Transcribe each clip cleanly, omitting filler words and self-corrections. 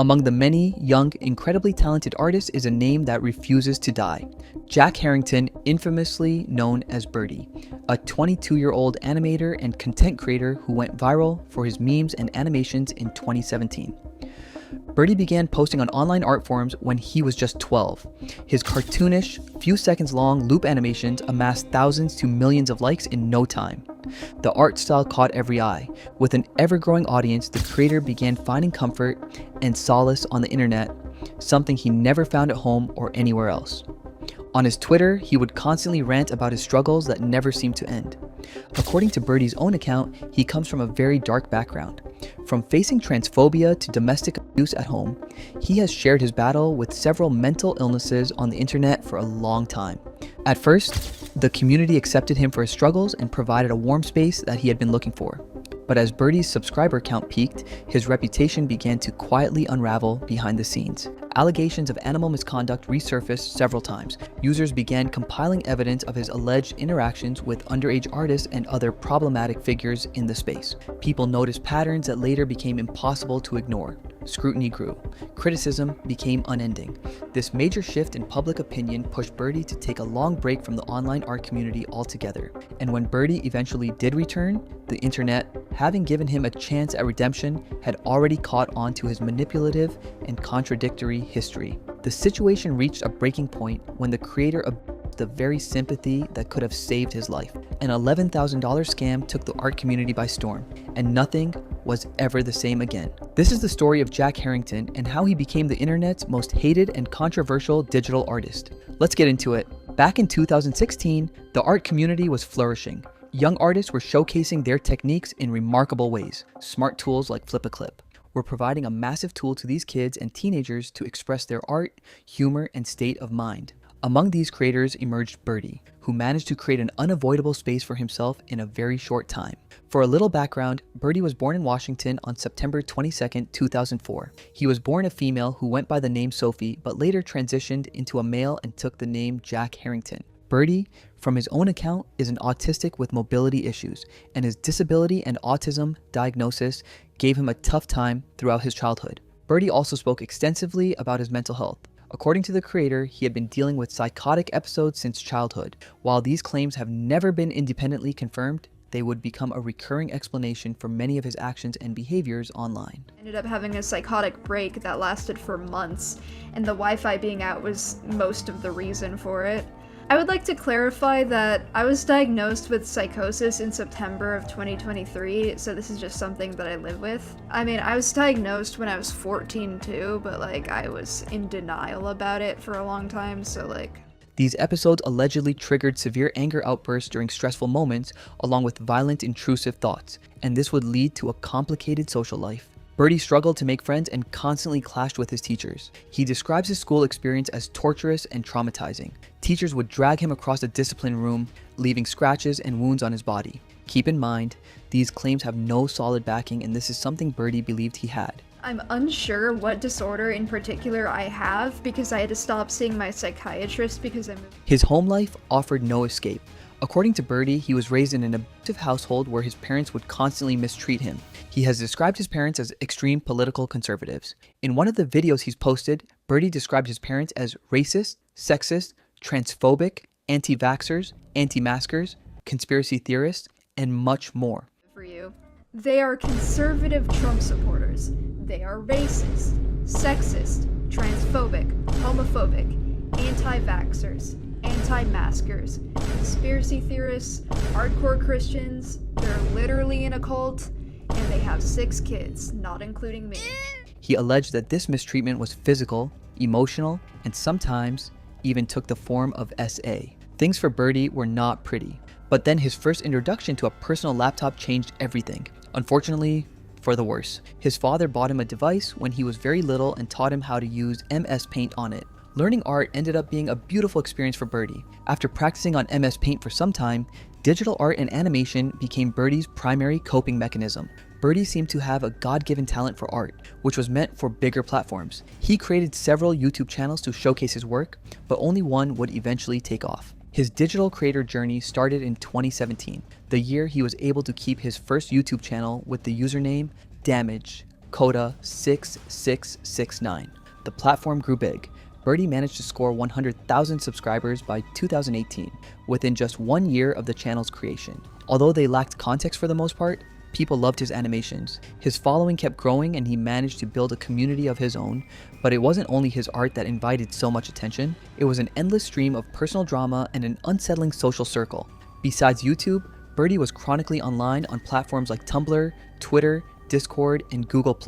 Among the many young, incredibly talented artists is a name that refuses to die. Jack Harrington, infamously known as Birdie, a 22-year-old animator and content creator who went viral for his memes and animations in 2017. Birdie began posting on online art forums when he was just 12. His cartoonish, few seconds long loop animations amassed thousands to millions of likes in no time. The art style caught every eye. With an ever-growing audience, the creator began finding comfort and solace on the internet, something he never found at home or anywhere else. On his Twitter, he would constantly rant about his struggles that never seemed to end. According to Birdie's own account, he comes from a very dark background. From facing transphobia to domestic abuse at home, he has shared his battle with several mental illnesses on the internet for a long time. At first, the community accepted him for his struggles and provided a warm space that he had been looking for. But as Birdie's subscriber count peaked, his reputation began to quietly unravel behind the scenes. Allegations of animal misconduct resurfaced several times. Users began compiling evidence of his alleged interactions with underage artists and other problematic figures in the space. People noticed patterns that later became impossible to ignore. Scrutiny grew. Criticism became unending. This major shift in public opinion pushed Birdie to take a long break from the online art community altogether. And when Birdie eventually did return, the internet, having given him a chance at redemption, had already caught on to his manipulative and contradictory history. The situation reached a breaking point when the creator abused the very sympathy that could have saved his life. An $11,000 scam took the art community by storm, and nothing was ever the same again. This is the story of Jack Harrington and how he became the internet's most hated and controversial digital artist. Let's get into it. Back in 2016, the art community was flourishing. Young artists were showcasing their techniques in remarkable ways. Smart tools like Flip-a-Clip were providing a massive tool to these kids and teenagers to express their art, humor, and state of mind. Among these creators emerged Birdie, who managed to create an unavoidable space for himself in a very short time. For a little background, Birdie was born in Washington on September 22, 2004. He was born a female who went by the name Sophie, but later transitioned into a male and took the name Jack Harrington. Birdie, from his own account, is an autistic with mobility issues, and his disability and autism diagnosis gave him a tough time throughout his childhood. Birdie also spoke extensively about his mental health. According to the creator, he had been dealing with psychotic episodes since childhood. While these claims have never been independently confirmed, they would become a recurring explanation for many of his actions and behaviors online. I ended up having a psychotic break that lasted for months, and the Wi-Fi being out was most of the reason for it. I would like to clarify that I was diagnosed with psychosis in September of 2023, so this is just something that I live with. I mean, I was diagnosed when I was 14 too, but I was in denial about it for a long time, so These episodes allegedly triggered severe anger outbursts during stressful moments, along with violent, intrusive thoughts, and this would lead to a complicated social life. Birdie struggled to make friends and constantly clashed with his teachers. He describes his school experience as torturous and traumatizing. Teachers would drag him across the discipline room, leaving scratches and wounds on his body. Keep in mind, these claims have no solid backing, and this is something Birdie believed he had. I'm unsure what disorder in particular I have because I had to stop seeing my psychiatrist because I moved. His home life offered no escape. According to Birdie, he was raised in an abusive household where his parents would constantly mistreat him. He has described his parents as extreme political conservatives. In one of the videos he's posted, Birdie described his parents as racist, sexist, transphobic, anti-vaxxers, anti-maskers, conspiracy theorists, and much more. For you. They are conservative Trump supporters. They are racist, sexist, transphobic, homophobic, anti-vaxxers, anti-maskers, conspiracy theorists, hardcore Christians. They're literally in a cult, and they have 6 kids, not including me. He alleged that this mistreatment was physical, emotional, and sometimes even took the form of SA. Things for Birdie were not pretty, but then his first introduction to a personal laptop changed everything. Unfortunately, for the worse. His father bought him a device when he was very little and taught him how to use MS Paint on it. Learning art ended up being a beautiful experience for Birdie. After practicing on MS Paint for some time, digital art and animation became Birdie's primary coping mechanism. Birdie seemed to have a God-given talent for art, which was meant for bigger platforms. He created several YouTube channels to showcase his work, but only one would eventually take off. His digital creator journey started in 2017, the year he was able to keep his first YouTube channel with the username Damage Coda 6669. The platform grew big. Birdie managed to score 100,000 subscribers by 2018, within just 1 year of the channel's creation. Although they lacked context for the most part, people loved his animations. His following kept growing and he managed to build a community of his own, but it wasn't only his art that invited so much attention, it was an endless stream of personal drama and an unsettling social circle. Besides YouTube, Birdie was chronically online on platforms like Tumblr, Twitter, Discord, and Google+.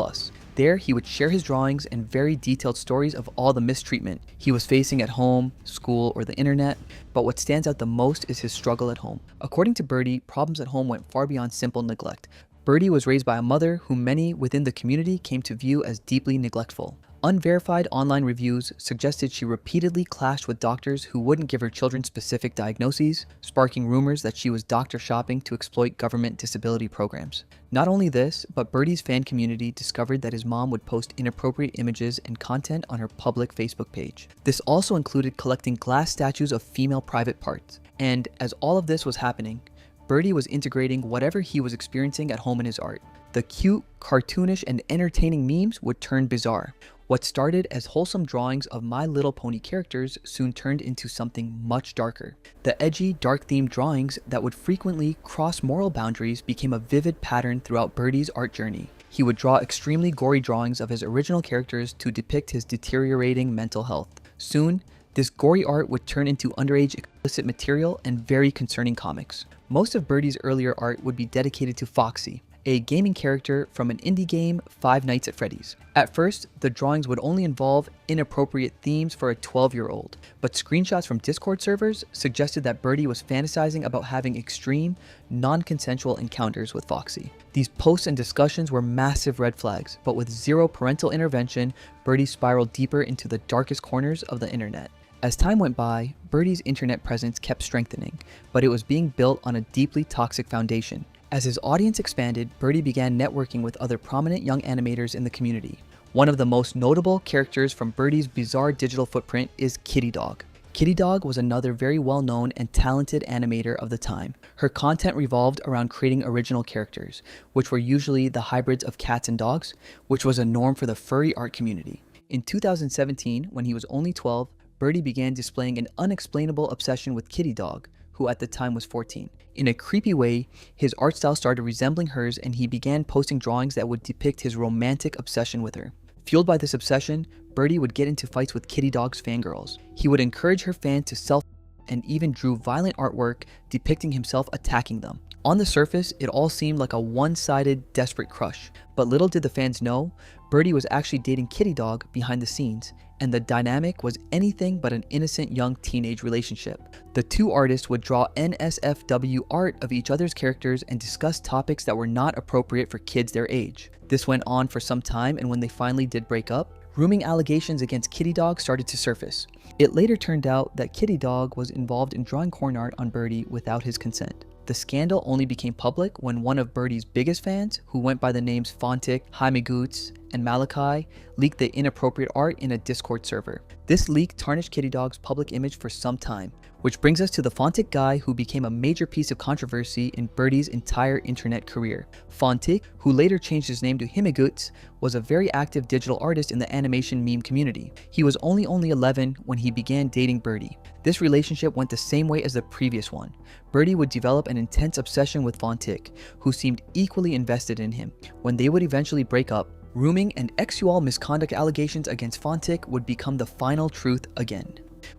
There, he would share his drawings and very detailed stories of all the mistreatment he was facing at home, school, or the internet, but what stands out the most is his struggle at home. According to Birdie, problems at home went far beyond simple neglect. Birdie was raised by a mother who many within the community came to view as deeply neglectful. Unverified online reviews suggested she repeatedly clashed with doctors who wouldn't give her children specific diagnoses, sparking rumors that she was doctor shopping to exploit government disability programs. Not only this, but Birdie's fan community discovered that his mom would post inappropriate images and content on her public Facebook page. This also included collecting glass statues of female private parts. And as all of this was happening, Birdie was integrating whatever he was experiencing at home in his art. The cute, cartoonish, and entertaining memes would turn bizarre. What started as wholesome drawings of My Little Pony characters soon turned into something much darker. The edgy, dark-themed drawings that would frequently cross moral boundaries became a vivid pattern throughout Birdie's art journey. He would draw extremely gory drawings of his original characters to depict his deteriorating mental health. Soon, this gory art would turn into underage explicit material and very concerning comics. Most of Birdie's earlier art would be dedicated to Foxy, a gaming character from an indie game, Five Nights at Freddy's. At first, the drawings would only involve inappropriate themes for a 12-year-old, but screenshots from Discord servers suggested that Birdie was fantasizing about having extreme, non-consensual encounters with Foxy. These posts and discussions were massive red flags, but with zero parental intervention, Birdie spiraled deeper into the darkest corners of the internet. As time went by, Birdie's internet presence kept strengthening, but it was being built on a deeply toxic foundation. As his audience expanded, Birdie began networking with other prominent young animators in the community. One of the most notable characters from Birdie's bizarre digital footprint is Kitty Dog. Kitty Dog was another very well-known and talented animator of the time. Her content revolved around creating original characters, which were usually the hybrids of cats and dogs, which was a norm for the furry art community. In 2017, when he was only 12, Birdie began displaying an unexplainable obsession with Kitty Dog, who at the time was 14. In a creepy way, his art style started resembling hers and he began posting drawings that would depict his romantic obsession with her. Fueled by this obsession, Birdie would get into fights with Kitty Dog's fangirls. He would encourage her fans to self and even drew violent artwork depicting himself attacking them. On the surface, it all seemed like a one-sided, desperate crush, but little did the fans know, Birdie was actually dating Kitty Dog behind the scenes, and the dynamic was anything but an innocent young teenage relationship. The two artists would draw NSFW art of each other's characters and discuss topics that were not appropriate for kids their age. This went on for some time, and when they finally did break up, grooming allegations against Kitty Dog started to surface. It later turned out that Kitty Dog was involved in drawing corn art on Birdie without his consent. The scandal only became public when one of Birdie's biggest fans, who went by the names Fontic, Jaime Goots, and Malachi, leaked the inappropriate art in a Discord server. This leak tarnished Kitty Dog's public image for some time, which brings us to the Fontic guy who became a major piece of controversy in Birdie's entire internet career. Fontic, who later changed his name to Jaime Goots, was a very active digital artist in the animation meme community. He was only 11 when he began dating Birdie. This relationship went the same way as the previous one. Birdie would develop an intense obsession with Fontic, who seemed equally invested in him. When they would eventually break up, grooming and sexual misconduct allegations against Fontic would become the final truth again,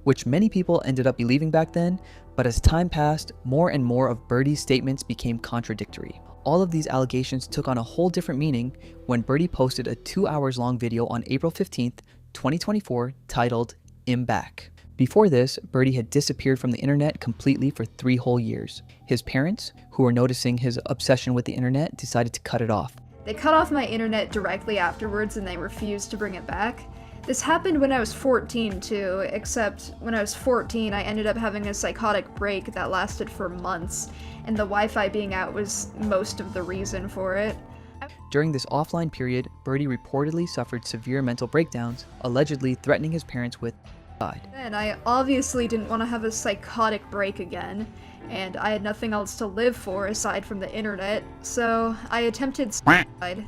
which many people ended up believing back then, but as time passed, more and more of Birdie's statements became contradictory. All of these allegations took on a whole different meaning when Birdie posted a 2 hours long video on April 15th, 2024 titled, "I'm Back." Before this, Birdie had disappeared from the internet completely for 3 whole years. His parents, who were noticing his obsession with the internet, decided to cut it off. They cut off my internet directly afterwards and they refused to bring it back. This happened when I was 14 too, except when I was 14 I ended up having a psychotic break that lasted for months, and the Wi-Fi being out was most of the reason for it. During this offline period, Birdie reportedly suffered severe mental breakdowns, allegedly threatening his parents with suicide. Then I obviously didn't want to have a psychotic break again, and I had nothing else to live for aside from the internet, so I attempted suicide.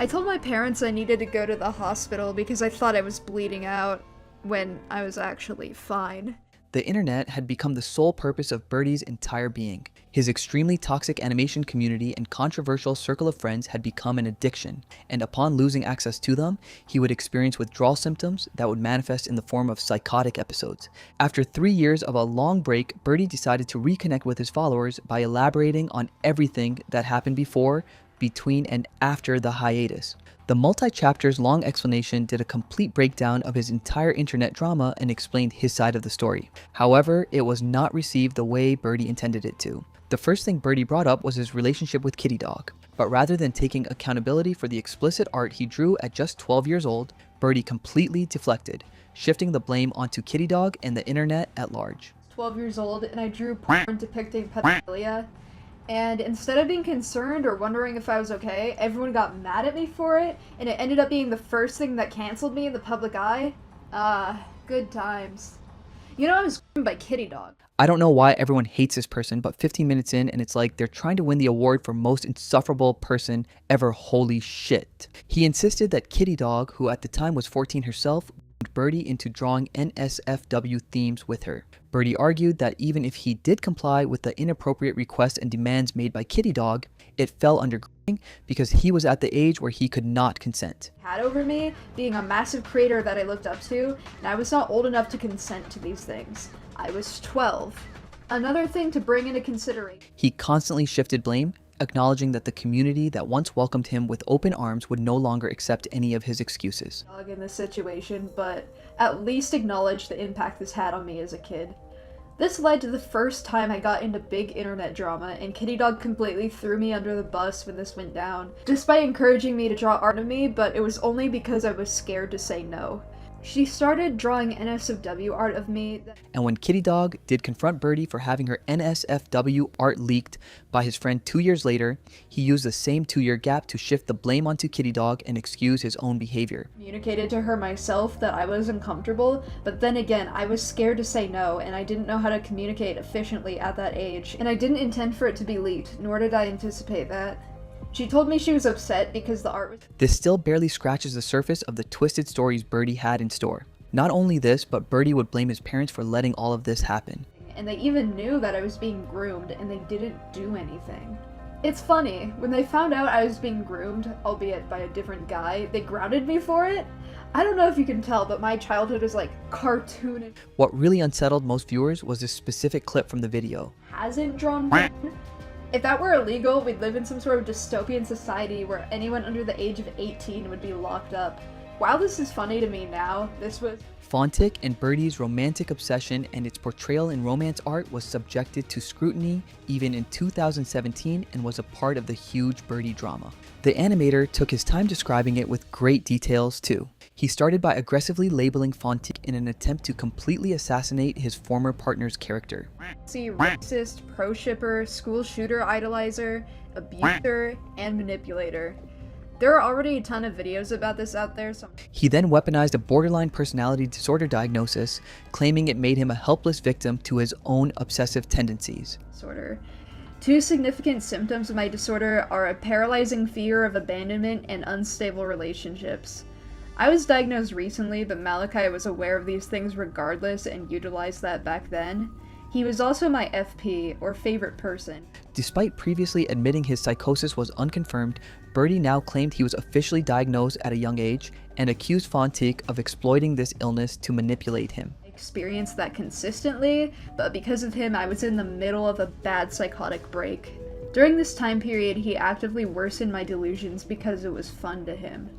I told my parents I needed to go to the hospital because I thought I was bleeding out when I was actually fine. The internet had become the sole purpose of Birdie's entire being. His extremely toxic animation community and controversial circle of friends had become an addiction, and upon losing access to them, he would experience withdrawal symptoms that would manifest in the form of psychotic episodes. After 3 years of a long break, Birdie decided to reconnect with his followers by elaborating on everything that happened before, between, and after the hiatus. The multi-chapters long explanation did a complete breakdown of his entire internet drama and explained his side of the story. However, it was not received the way Birdie intended it to. The first thing Birdie brought up was his relationship with Kitty Dog, but rather than taking accountability for the explicit art he drew at just 12 years old, Birdie completely deflected, shifting the blame onto Kitty Dog and the internet at large. 12 years old and I drew porn depicting pedophilia. And instead of being concerned or wondering if I was okay, everyone got mad at me for it, and it ended up being the first thing that canceled me in the public eye. Good times. You know, I was by Kitty Dog. I don't know why everyone hates this person, but 15 minutes in and it's like they're trying to win the award for most insufferable person ever. Holy shit. He insisted that Kitty Dog, who at the time was 14 herself, Birdie into drawing NSFW themes with her. Birdie argued that even if he did comply with the inappropriate requests and demands made by Kitty Dog, it fell under grooming because he was at the age where he could not consent. Had over me, being a massive creator that I looked up to, and I was not old enough to consent to these things. I was 12. Another thing to bring into consideration. He constantly shifted blame, acknowledging that the community that once welcomed him with open arms would no longer accept any of his excuses. In this situation, but at least acknowledge the impact this had on me as a kid. This led to the first time I got into big internet drama, and Kitty Dog completely threw me under the bus when this went down, despite encouraging me to draw art of me, but it was only because I was scared to say no. She started drawing NSFW art of me. And when Kitty Dog did confront Birdie for having her NSFW art leaked by his friend 2 years later, he used the same 2-year gap to shift the blame onto Kitty Dog and excuse his own behavior. Communicated to her myself that I was uncomfortable, but then again, I was scared to say no, and I didn't know how to communicate efficiently at that age, and I didn't intend for it to be leaked, nor did I anticipate that. She told me she was upset because the art was— This still barely scratches the surface of the twisted stories Birdie had in store. Not only this, but Birdie would blame his parents for letting all of this happen. And they even knew that I was being groomed, and they didn't do anything. It's funny, when they found out I was being groomed, albeit by a different guy, they grounded me for it. I don't know if you can tell, but my childhood is like cartoonish. What really unsettled most viewers was this specific clip from the video. Hasn't drawn porn. If that were illegal, we'd live in some sort of dystopian society where anyone under the age of 18 would be locked up. While this is funny to me now, this was— Fontic and Birdie's romantic obsession and its portrayal in romance art was subjected to scrutiny even in 2017 and was a part of the huge Birdie drama. The animator took his time describing it with great details too. He started by aggressively labeling Fontic in an attempt to completely assassinate his former partner's character. See, racist, pro-shipper, school shooter idolizer, abuser, and manipulator. There are already a ton of videos about this out there, so— He then weaponized a borderline personality disorder diagnosis, claiming it made him a helpless victim to his own obsessive tendencies. Disorder. 2 significant symptoms of my disorder are a paralyzing fear of abandonment and unstable relationships. I was diagnosed recently, but Malachi was aware of these things regardless and utilized that back then. He was also my FP, or favorite person. Despite previously admitting his psychosis was unconfirmed, Birdie now claimed he was officially diagnosed at a young age and accused Fontic of exploiting this illness to manipulate him. I experienced that consistently, but because of him, I was in the middle of a bad psychotic break. During this time period, he actively worsened my delusions because it was fun to him.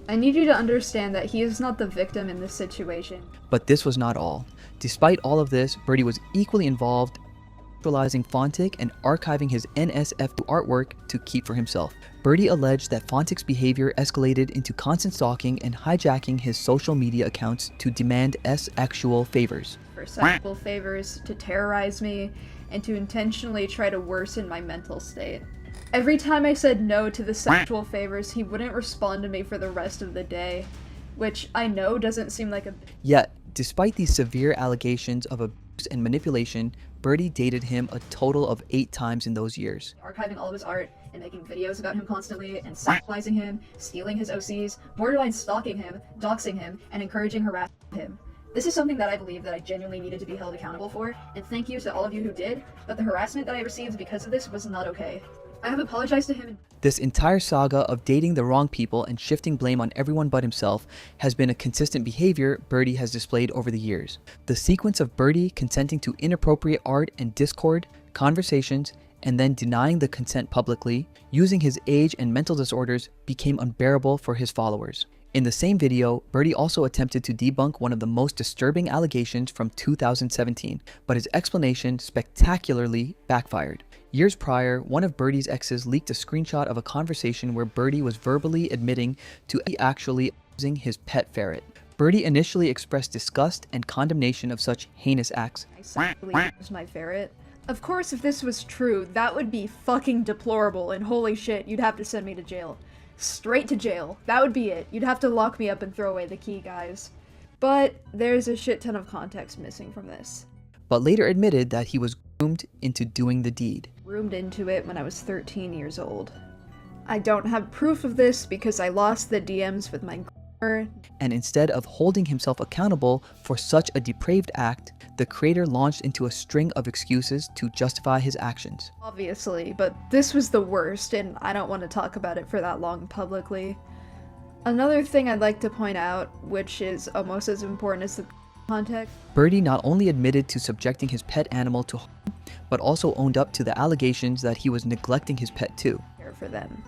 I need you to understand that he is not the victim in this situation. But this was not all. Despite all of this, Birdie was equally involved neutralizing Fontic and archiving his NSFW artwork to keep for himself. Birdie alleged that Fontic's behavior escalated into constant stalking and hijacking his social media accounts to demand sexual favors. For sexual favors, to terrorize me, and to intentionally try to worsen my mental state. Every time I said no to the sexual favors, he wouldn't respond to me for the rest of the day, which I know doesn't seem like a— Yet, despite these severe allegations of and manipulation, Birdie dated him a total of 8 times in those years. Archiving all of his art and making videos about him constantly and sexualizing him, stealing his OCs, borderline stalking him, doxing him, and encouraging harassment of him. This is something that I believe that I genuinely needed to be held accountable for, and thank you to all of you who did, but the harassment that I received because of this was not okay. I have apologized to him. This entire saga of dating the wrong people and shifting blame on everyone but himself has been a consistent behavior Birdie has displayed over the years. The sequence of Birdie consenting to inappropriate art and Discord, conversations, and then denying the consent publicly, using his age and mental disorders, became unbearable for his followers. In the same video, Birdie also attempted to debunk one of the most disturbing allegations from 2017, but his explanation spectacularly backfired. Years prior, one of Birdie's exes leaked a screenshot of a conversation where Birdie was verbally admitting to actually abusing his pet ferret. Birdie initially expressed disgust and condemnation of such heinous acts. I sexually abused my ferret. Of course, if this was true, that would be fucking deplorable, and holy shit, you'd have to send me to jail. Straight to jail. That would be it. You'd have to lock me up and throw away the key, guys. But there's a shit ton of context missing from this. But later admitted that he was groomed into doing the deed. Groomed into it when I was 13 years old. I don't have proof of this because I lost the DMs with my groomer. And instead of holding himself accountable for such a depraved act, the creator launched into a string of excuses to justify his actions. Obviously, but this was the worst, and I don't want to talk about it for that long publicly. Another thing I'd like to point out, which is almost as important as the context. Birdie not only admitted to subjecting his pet animal to harm, but also owned up to the allegations that he was neglecting his pet too. Care for them.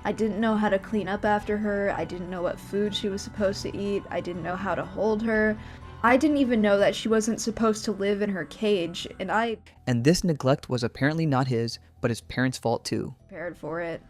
I didn't know how to clean up after her, I didn't know what food she was supposed to eat, I didn't know how to hold her. I didn't even know that she wasn't supposed to live in her cage, And this neglect was apparently not his, but his parents' fault too. Prepared for it.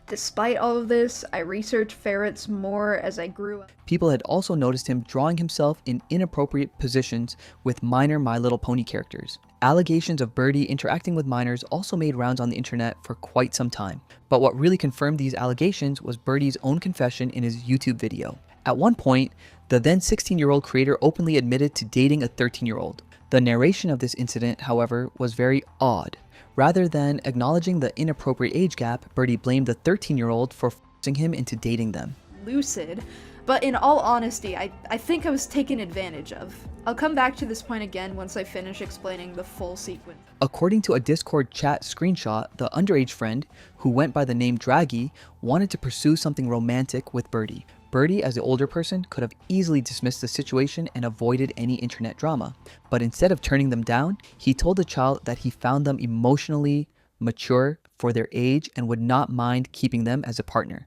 Despite all of this, I researched ferrets more as I grew up. People had also noticed him drawing himself in inappropriate positions with minor My Little Pony characters. Allegations of Birdie interacting with minors also made rounds on the internet for quite some time. But what really confirmed these allegations was Birdie's own confession in his YouTube video. At one point, the then 16-year-old creator openly admitted to dating a 13-year-old. The narration of this incident, however, was very odd. Rather than acknowledging the inappropriate age gap, Birdie blamed the 13-year-old for forcing him into dating them. Lucid, but in all honesty, I think I was taken advantage of. I'll come back to this point again once I finish explaining the full sequence. According to a Discord chat screenshot, the underage friend, who went by the name Draggy, wanted to pursue something romantic with Birdie. Birdie, as the older person, could have easily dismissed the situation and avoided any internet drama. But instead of turning them down, he told the child that he found them emotionally mature for their age and would not mind keeping them as a partner.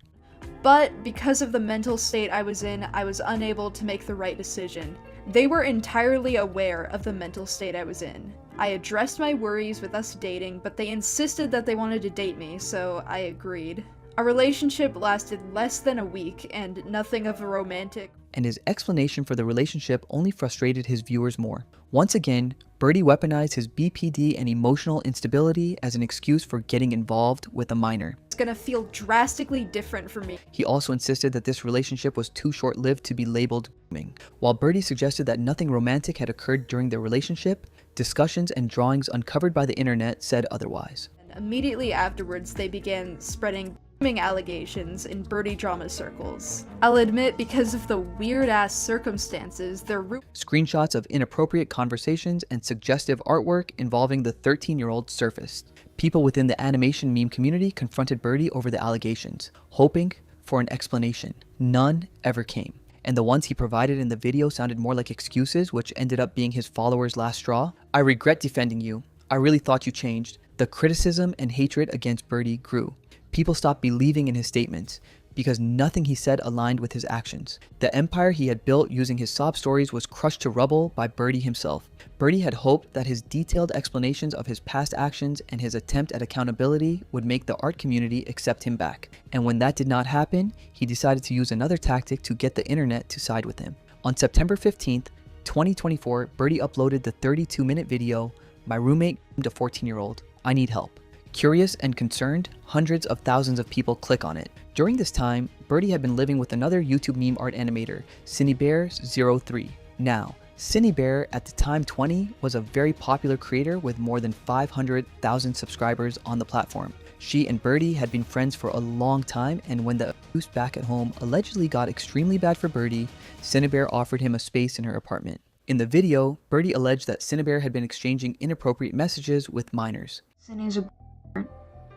But because of the mental state I was in, I was unable to make the right decision. They were entirely aware of the mental state I was in. I addressed my worries with us dating, but they insisted that they wanted to date me, so I agreed. Our relationship lasted less than a week, and nothing of a romantic. And his explanation for the relationship only frustrated his viewers more. Once again, Birdie weaponized his BPD and emotional instability as an excuse for getting involved with a minor. It's gonna feel drastically different for me. He also insisted that this relationship was too short-lived to be labeled grooming. While Birdie suggested that nothing romantic had occurred during their relationship, discussions and drawings uncovered by the internet said otherwise. And immediately afterwards, they began spreading allegations in Birdie drama circles. I'll admit, because of the weird-ass circumstances, Screenshots of inappropriate conversations and suggestive artwork involving the 13-year-old surfaced. People within the animation meme community confronted Birdie over the allegations, hoping for an explanation. None ever came. And the ones he provided in the video sounded more like excuses, which ended up being his followers' last straw. I regret defending you. I really thought you changed. The criticism and hatred against Birdie grew. People stopped believing in his statements because nothing he said aligned with his actions. The empire he had built using his sob stories was crushed to rubble by Birdie himself. Birdie had hoped that his detailed explanations of his past actions and his attempt at accountability would make the art community accept him back. And when that did not happen, he decided to use another tactic to get the internet to side with him. On September 15th, 2024, Birdie uploaded the 32-minute video, "My roommate groomed a 14-year-old. I need help." Curious and concerned, hundreds of thousands of people click on it. During this time, Birdie had been living with another YouTube meme art animator, CineBears03. Now, Cinebear, at the time 20, was a very popular creator with more than 500,000 subscribers on the platform. She and Birdie had been friends for a long time, and when the abuse back at home allegedly got extremely bad for Birdie, Cinebear offered him a space in her apartment. In the video, Birdie alleged that Cinebear had been exchanging inappropriate messages with minors.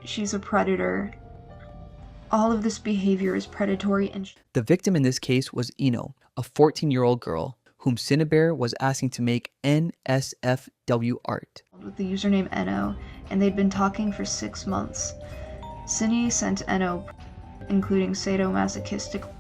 She's a predator. All of this behavior is predatory and the victim in this case was Eno, a 14-year-old girl whom Cinebear was asking to make NSFW art. With the username Eno, and they'd been talking for 6 months. Cine sent Eno, including sadomasochistic.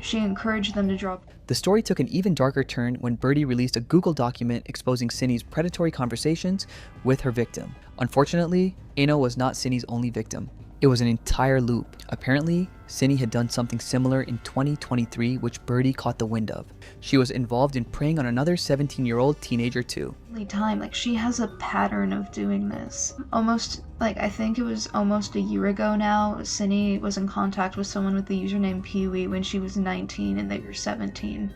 She encouraged them to drop. The story took an even darker turn when Birdie released a Google document exposing Cine's predatory conversations with her victim. Unfortunately, Eno was not Cine's only victim. It was an entire loop. Apparently, Cine had done something similar in 2023 which Birdie caught the wind of. She was involved in preying on another 17-year-old teenager too. She has a pattern of doing this. I think it was almost a year ago now, Cine was in contact with someone with the username Pee-wee when she was 19 and they were 17.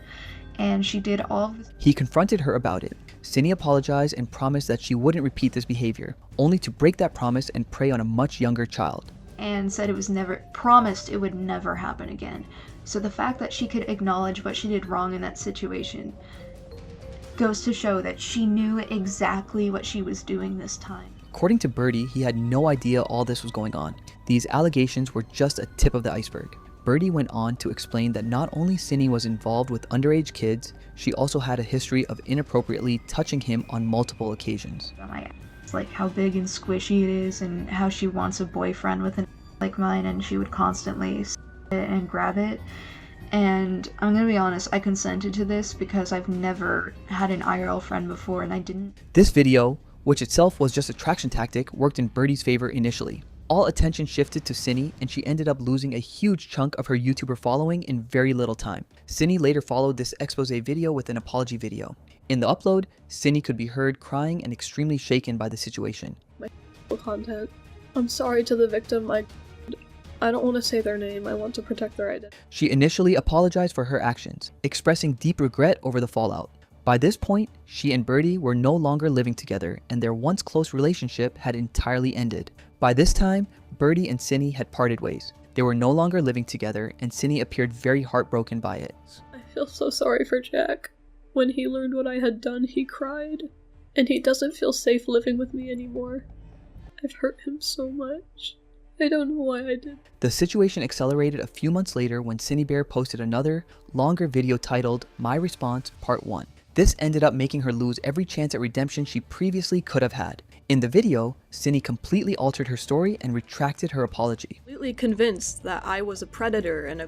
And she did all of this. He confronted her about it. Cine apologized and promised that she wouldn't repeat this behavior, only to break that promise and prey on a much younger child. And said promised it would never happen again. So the fact that she could acknowledge what she did wrong in that situation goes to show that she knew exactly what she was doing this time. According to Birdie, he had no idea all this was going on. These allegations were just a tip of the iceberg. Birdie went on to explain that not only Cine was involved with underage kids, she also had a history of inappropriately touching him on multiple occasions. Like how big and squishy it is and how she wants a boyfriend with an like mine, and she would constantly and grab it. And I'm gonna be honest, I consented to this because I've never had an IRL friend before and I didn't. This video, which itself was just a traction tactic, worked in Birdie's favor initially. All attention shifted to Cine, and she ended up losing a huge chunk of her YouTuber following in very little time. Cine later followed this expose video with an apology video. In the upload, Cine could be heard crying and extremely shaken by the situation. My content. I'm sorry to the victim. I don't want to say their name. I want to protect their identity. She initially apologized for her actions, expressing deep regret over the fallout. By this point, she and Birdie were no longer living together, and their once close relationship had entirely ended. By this time, Birdie and Cine had parted ways. They were no longer living together, and Cine appeared very heartbroken by it. I feel so sorry for Jack. When he learned what I had done, he cried, and he doesn't feel safe living with me anymore. I've hurt him so much. I don't know why I did. The situation accelerated a few months later when Cinebear posted another, longer video titled My Response Part 1. This ended up making her lose every chance at redemption she previously could have had. In the video, Cine completely altered her story and retracted her apology. Completely convinced that I was a predator and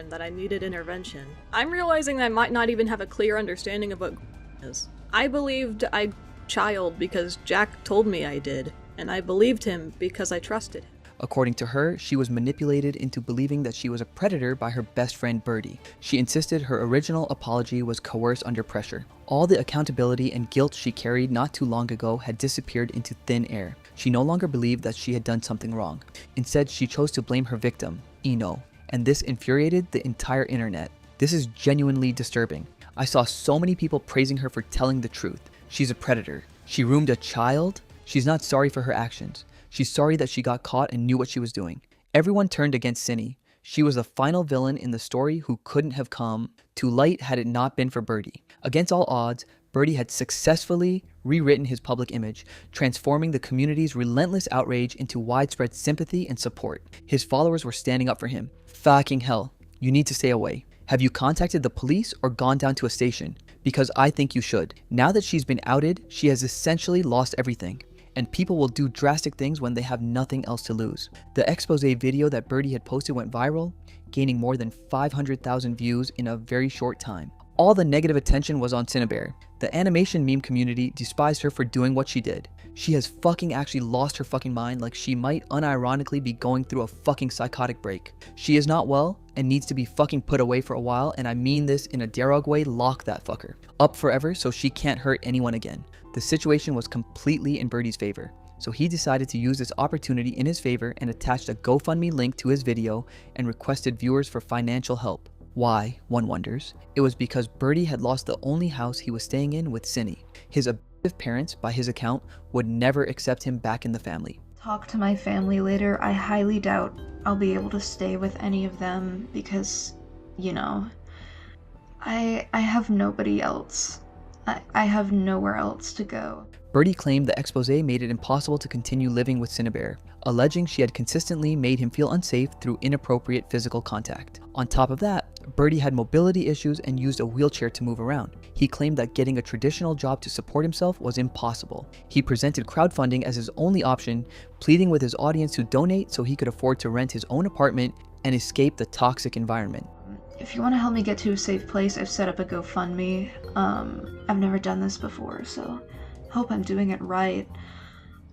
that I needed intervention. I'm realizing that I might not even have a clear understanding of what is. I believed I child because Jack told me I did, and I believed him because I trusted him. According to her, she was manipulated into believing that she was a predator by her best friend Birdie. She insisted her original apology was coerced under pressure. All the accountability and guilt she carried not too long ago had disappeared into thin air. She no longer believed that she had done something wrong. Instead, she chose to blame her victim, Eno, and this infuriated the entire internet. This is genuinely disturbing. I saw so many people praising her for telling the truth. She's a predator. She ruined a child. She's not sorry for her actions. She's sorry that she got caught and knew what she was doing. Everyone turned against Cine. She was the final villain in the story who couldn't have come to light had it not been for Birdie. Against all odds, Birdie had successfully rewritten his public image, transforming the community's relentless outrage into widespread sympathy and support. His followers were standing up for him. Fucking hell, you need to stay away. Have you contacted the police or gone down to a station? Because I think you should. Now that she's been outed, she has essentially lost everything. And people will do drastic things when they have nothing else to lose. The expose video that Birdie had posted went viral, gaining more than 500,000 views in a very short time. All the negative attention was on Cinebear. The animation meme community despised her for doing what she did. She has fucking actually lost her fucking mind, like she might unironically be going through a fucking psychotic break. She is not well and needs to be fucking put away for a while, and I mean this in a derog way. Lock that fucker up forever so she can't hurt anyone again. The situation was completely in Birdie's favor, so he decided to use this opportunity in his favor and attached a GoFundMe link to his video and requested viewers for financial help. Why, one wonders. It was because Birdie had lost the only house he was staying in with Cinny. His abusive parents, by his account, would never accept him back in the family. Talk to my family later. I highly doubt I'll be able to stay with any of them because, you know, I have nobody else. I have nowhere else to go. Birdie claimed the exposé made it impossible to continue living with Cinnabar, alleging she had consistently made him feel unsafe through inappropriate physical contact. On top of that, Birdie had mobility issues and used a wheelchair to move around. He claimed that getting a traditional job to support himself was impossible. He presented crowdfunding as his only option, pleading with his audience to donate so he could afford to rent his own apartment and escape the toxic environment. If you want to help me get to a safe place, I've set up a GoFundMe. I've never done this before, so hope I'm doing it right.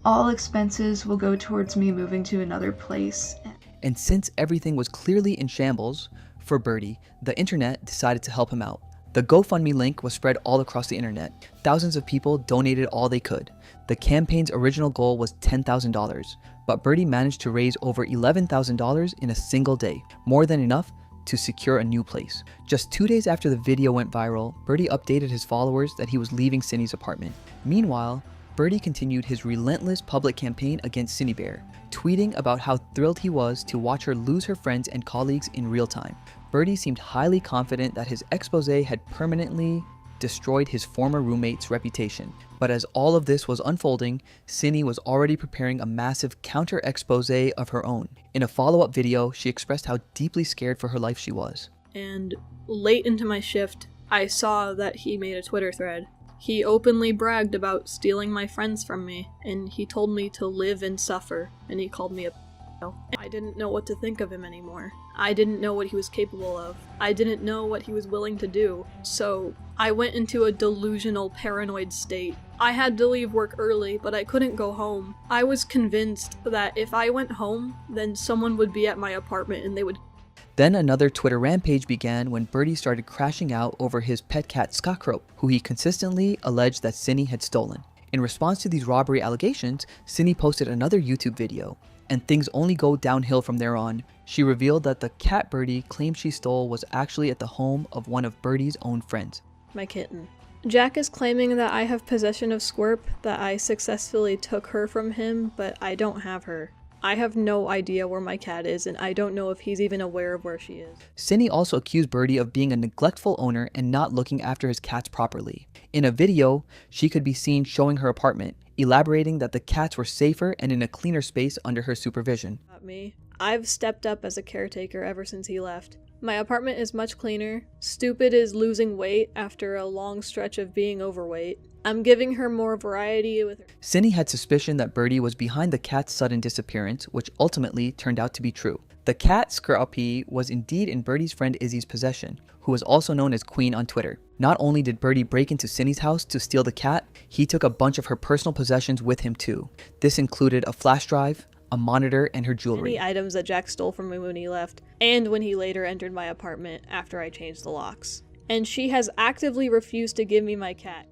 All expenses will go towards me moving to another place. And since everything was clearly in shambles for Birdie, the internet decided to help him out. The GoFundMe link was spread all across the internet. Thousands of people donated all they could. The campaign's original goal was $10,000, but Birdie managed to raise over $11,000 in a single day, more than enough to secure a new place. Just 2 days after the video went viral, Birdie updated his followers that he was leaving Cinny's apartment. Meanwhile, Birdie continued his relentless public campaign against Cinnabar, tweeting about how thrilled he was to watch her lose her friends and colleagues in real time. Birdie seemed highly confident that his exposé had permanently destroyed his former roommate's reputation. But as all of this was unfolding, Cinny was already preparing a massive counter-exposé of her own. In a follow-up video, she expressed how deeply scared for her life she was. And late into my shift, I saw that he made a Twitter thread. He openly bragged about stealing my friends from me, and he told me to live and suffer, and he called me a p***o. I didn't know what to think of him anymore. I didn't know what he was capable of. I didn't know what he was willing to do. So I went into a delusional, paranoid state. I had to leave work early, but I couldn't go home. I was convinced that if I went home, then someone would be at my apartment and they would. Then another Twitter rampage began when Birdie started crashing out over his pet cat Scockrope, who he consistently alleged that Cinny had stolen. In response to these robbery allegations, Cinny posted another YouTube video, and things only go downhill from there on. She revealed that the cat Birdie claimed she stole was actually at the home of one of Birdie's own friends. My kitten. Jack is claiming that I have possession of Squirp, that I successfully took her from him, but I don't have her. I have no idea where my cat is, and I don't know if he's even aware of where she is. Cinny also accused Birdie of being a neglectful owner and not looking after his cats properly. In a video, she could be seen showing her apartment, elaborating that the cats were safer and in a cleaner space under her supervision. Not me. I've stepped up as a caretaker ever since he left. My apartment is much cleaner. Stupid is losing weight after a long stretch of being overweight. I'm giving her more variety with her. Cinny had suspicion that Birdie was behind the cat's sudden disappearance, which ultimately turned out to be true. The cat, Scrappy, was indeed in Birdie's friend Izzy's possession, who was also known as Queen on Twitter. Not only did Birdie break into Cinny's house to steal the cat, he took a bunch of her personal possessions with him too. This included a flash drive, a monitor, and her jewelry. Any items that Jack stole from me when he left, and when he later entered my apartment after I changed the locks. And she has actively refused to give me my cat.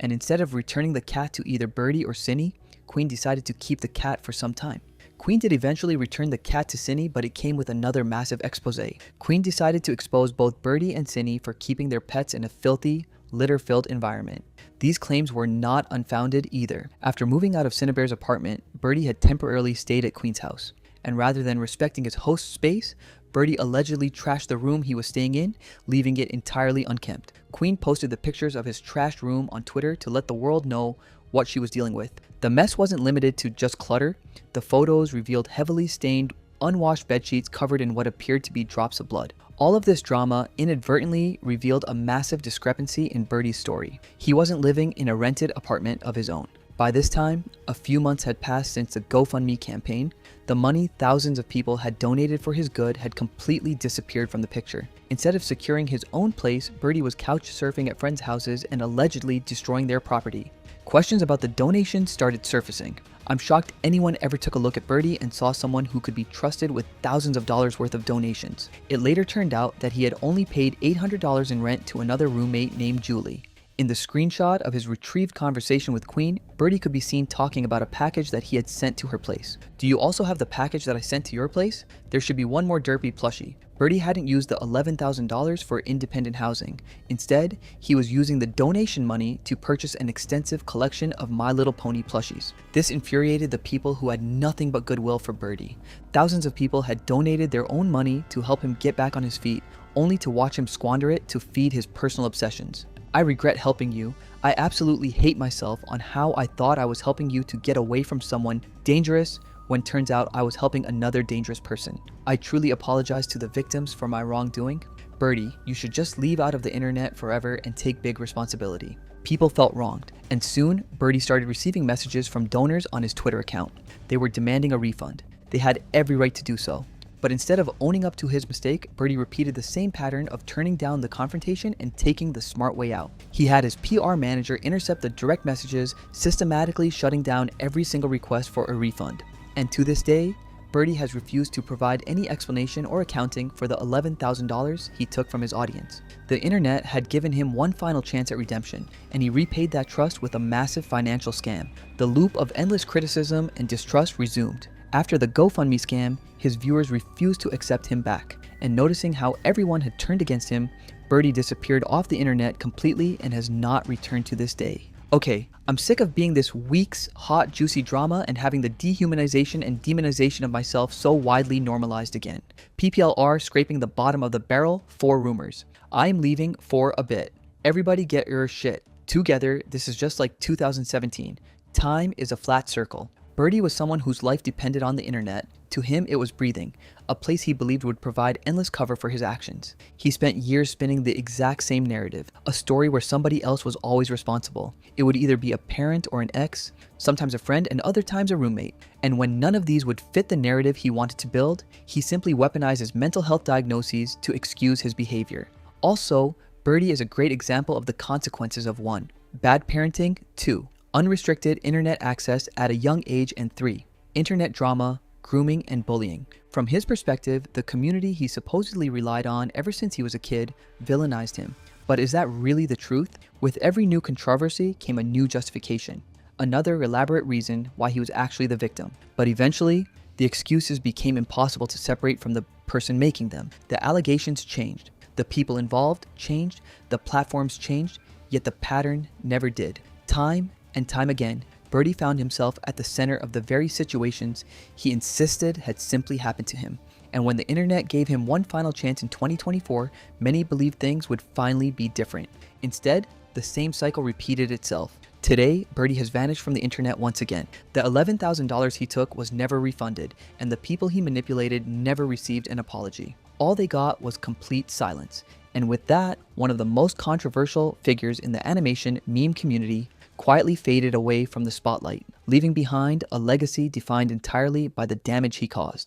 And instead of returning the cat to either Birdie or Cinny, Queen decided to keep the cat for some time. Queen did eventually return the cat to Cinny, but it came with another massive exposé. Queen decided to expose both Birdie and Cinny for keeping their pets in a filthy, litter-filled environment. These claims were not unfounded either. After moving out of Cinnabar's apartment, Birdie had temporarily stayed at Queen's house, and rather than respecting his host's space, Birdie allegedly trashed the room he was staying in, leaving it entirely unkempt. Queen posted the pictures of his trashed room on Twitter to let the world know what she was dealing with. The mess wasn't limited to just clutter. The photos revealed heavily stained, unwashed bedsheets covered in what appeared to be drops of blood. All of this drama inadvertently revealed a massive discrepancy in Birdie's story. He wasn't living in a rented apartment of his own. By this time, a few months had passed since the GoFundMe campaign. The money thousands of people had donated for his good had completely disappeared from the picture. Instead of securing his own place, Birdie was couch surfing at friends' houses and allegedly destroying their property. Questions about the donations started surfacing. I'm shocked anyone ever took a look at Birdie and saw someone who could be trusted with thousands of dollars worth of donations. It later turned out that he had only paid $800 in rent to another roommate named Julie. In the screenshot of his retrieved conversation with Queen, Birdie could be seen talking about a package that he had sent to her place. Do you also have the package that I sent to your place? There should be one more derpy plushie. Birdie hadn't used the $11,000 for independent housing. Instead, he was using the donation money to purchase an extensive collection of My Little Pony plushies. This infuriated the people who had nothing but goodwill for Birdie. Thousands of people had donated their own money to help him get back on his feet, only to watch him squander it to feed his personal obsessions. I regret helping you. I absolutely hate myself on how I thought I was helping you to get away from someone dangerous when turns out I was helping another dangerous person. I truly apologize to the victims for my wrongdoing. Birdie, you should just leave out of the internet forever and take big responsibility. People felt wronged, and soon Birdie started receiving messages from donors on his Twitter account. They were demanding a refund. They had every right to do so. But instead of owning up to his mistake, Birdie repeated the same pattern of turning down the confrontation and taking the smart way out. He had his PR manager intercept the direct messages, systematically shutting down every single request for a refund. And to this day, Birdie has refused to provide any explanation or accounting for the $11,000 he took from his audience. The internet had given him one final chance at redemption, and he repaid that trust with a massive financial scam. The loop of endless criticism and distrust resumed. After the GoFundMe scam, his viewers refused to accept him back, and noticing how everyone had turned against him, Birdie disappeared off the internet completely and has not returned to this day. Okay, I'm sick of being this week's hot juicy drama and having the dehumanization and demonization of myself so widely normalized again. PPLR scraping the bottom of the barrel for rumors. I'm leaving for a bit. Everybody get your shit. Together, this is just like 2017. Time is a flat circle. Birdie was someone whose life depended on the internet. To him, it was breathing, a place he believed would provide endless cover for his actions. He spent years spinning the exact same narrative, a story where somebody else was always responsible. It would either be a parent or an ex, sometimes a friend, and other times a roommate. And when none of these would fit the narrative he wanted to build, he simply weaponized his mental health diagnoses to excuse his behavior. Also, Birdie is a great example of the consequences of 1. Bad parenting, 2. Unrestricted internet access at a young age, and 3. Internet drama, grooming, and bullying. From his perspective, the community he supposedly relied on ever since he was a kid villainized him. But is that really the truth? With every new controversy came a new justification, another elaborate reason why he was actually the victim. But eventually, the excuses became impossible to separate from the person making them. The allegations changed, the people involved changed, the platforms changed, yet the pattern never did. Time and time again, Birdie found himself at the center of the very situations he insisted had simply happened to him. And when the internet gave him one final chance in 2024, many believed things would finally be different. Instead, the same cycle repeated itself. Today, Birdie has vanished from the internet once again. The $11,000 he took was never refunded, and the people he manipulated never received an apology. All they got was complete silence. And with that, one of the most controversial figures in the animation meme community quietly faded away from the spotlight, leaving behind a legacy defined entirely by the damage he caused.